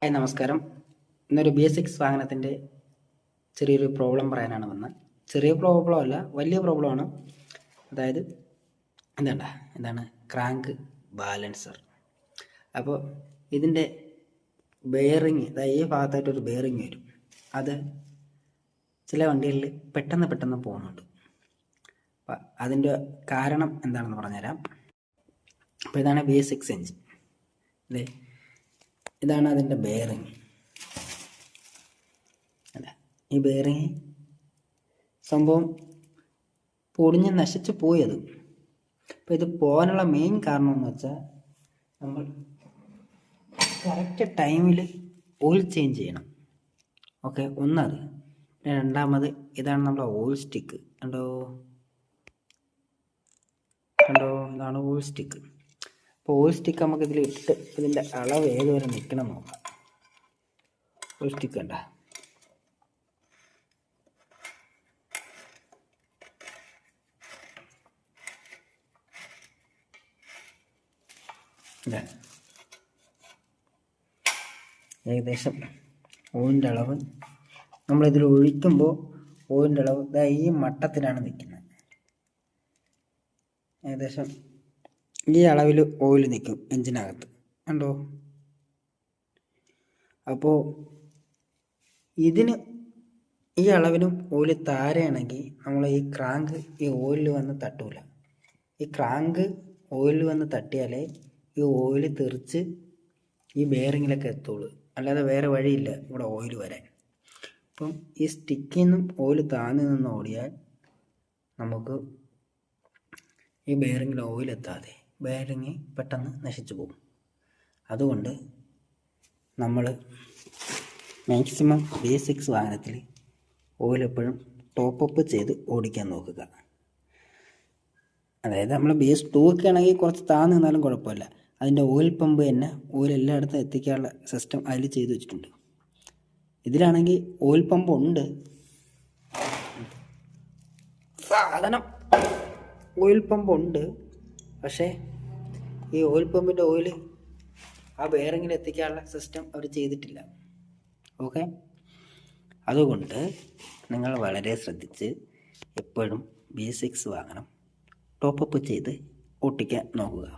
Hi നമസ്കാരം. ഇന്നൊരു BS6 വാഹനത്തിൻ്റെ ചെറിയൊരു പ്രോബ്ലം പറയാനാണ് വന്നത്. ചെറിയ പ്രോബ്ലം അല്ല, വലിയ പ്രോബ്ലമാണ്. അതായത് എന്താണ് ക്രാങ്ക് ബാലൻസർ. അപ്പോൾ ഇതിൻ്റെ ബെയറിങ്, അതായത് ഈ ഭാഗത്തായിട്ടൊരു ബെയറിങ് വരും. അത് ചില വണ്ടികളിൽ പെട്ടെന്ന് പോകുന്നുണ്ട്. അപ്പം അതിൻ്റെ കാരണം എന്താണെന്ന് പറഞ്ഞുതരാം. അപ്പോൾ ഇതാണ് BS6 എഞ്ചിൻ. അല്ലേ, ഇതാണ് അതിൻ്റെ ബെയറിങ്. അല്ല, ഈ ബെയറിങ് സംഭവം പൊടിഞ്ഞ് നശിച്ചു പോയത്. അപ്പോൾ ഇത് പോകാനുള്ള മെയിൻ കാരണം എന്ന് വെച്ചാൽ നമ്മൾ കറക്റ്റ് ടൈമിൽ ഓയിൽ ചേഞ്ച് ചെയ്യണം. ഓക്കെ, ഒന്നത്. പിന്നെ രണ്ടാമത്, ഇതാണ് നമ്മുടെ ഓയിൽ സ്റ്റിക്ക്. കണ്ടോ, ഇതാണ് ഓയിൽ സ്റ്റിക്ക്. അപ്പോൾ ഓയിൽ സ്റ്റിക്ക് നമുക്ക് ഇതിൽ ഇട്ടിട്ട് ഇതിൻ്റെ അളവ് ഏതുവരെ നിൽക്കണം നോക്കാം. ഓയിൽ സ്റ്റിക്ക് കണ്ട, ഏകദേശം ഓയിലിൻ്റെ അളവ് നമ്മളിതിൽ ഒഴിക്കുമ്പോൾ ഓയിലിൻ്റെ അളവ് ഈ മട്ടത്തിലാണ് നിൽക്കുന്നത്. ഏകദേശം ഈ അളവിൽ ഓയിൽ നിൽക്കും എഞ്ചിനകത്ത്, കണ്ടോ. അപ്പോൾ ഇതിന് ഈ അളവിനും ഓയിൽ താരെയാണെങ്കിൽ നമ്മൾ ഈ ക്രാങ്ക് ഈ ഓയിലിൽ വന്ന് തട്ടൂല. ഈ ക്രാങ്ക് ഓയിലിൽ വന്ന് തട്ടിയാലേ ഈ ഓയിൽ തെറിച്ച് ഈ ബെയറിങ്ങിലൊക്കെ എത്തുള്ളൂ, അല്ലാതെ വേറെ വഴിയില്ല ഇവിടെ ഓയിൽ വരാൻ. അപ്പം ഈ സ്റ്റിക്കിൽ നിന്നും ഓയിൽ താഴ്ന്നു നിന്ന് ഓടിയാൽ നമുക്ക് ഈ ബെയറിങ്ങിൽ ഓയിൽ എത്താതെ ബെയറിങ് പെട്ടെന്ന് നശിച്ചു പോകും. അതുകൊണ്ട് നമ്മൾ മാക്സിമം BS6 വാഹനത്തിൽ ഓയിൽ എപ്പോഴും ടോപ്പപ്പ് ചെയ്ത് ഓടിക്കാൻ നോക്കുക. അതായത് നമ്മൾ BS2 ഒക്കെ ആണെങ്കിൽ കുറച്ച് താഴ്ന്നു നിന്നാലും കുഴപ്പമില്ല. അതിൻ്റെ ഓയിൽ പമ്പ് തന്നെ ഓയിൽ എല്ലായിടത്തും എത്തിക്കാനുള്ള സിസ്റ്റം അതിൽ ചെയ്ത് വെച്ചിട്ടുണ്ട്. ഇതിലാണെങ്കിൽ ഓയിൽ പമ്പ് ഉണ്ട്, സാധനം ഓയിൽ പമ്പ് ഉണ്ട്. പക്ഷേ ഈ ഓയിൽ പമ്പിൻ്റെ ഓയിൽ ആ ബെയറിങ്ങിൽ എത്തിക്കാനുള്ള സിസ്റ്റം അവർ ചെയ്തിട്ടില്ല. ഓക്കെ, അതുകൊണ്ട് നിങ്ങൾ വളരെ ശ്രദ്ധിച്ച് എപ്പോഴും BS6 വാഹനം ടോപ്പപ്പ് ചെയ്ത് ഓട്ടിക്കാൻ നോക്കുക.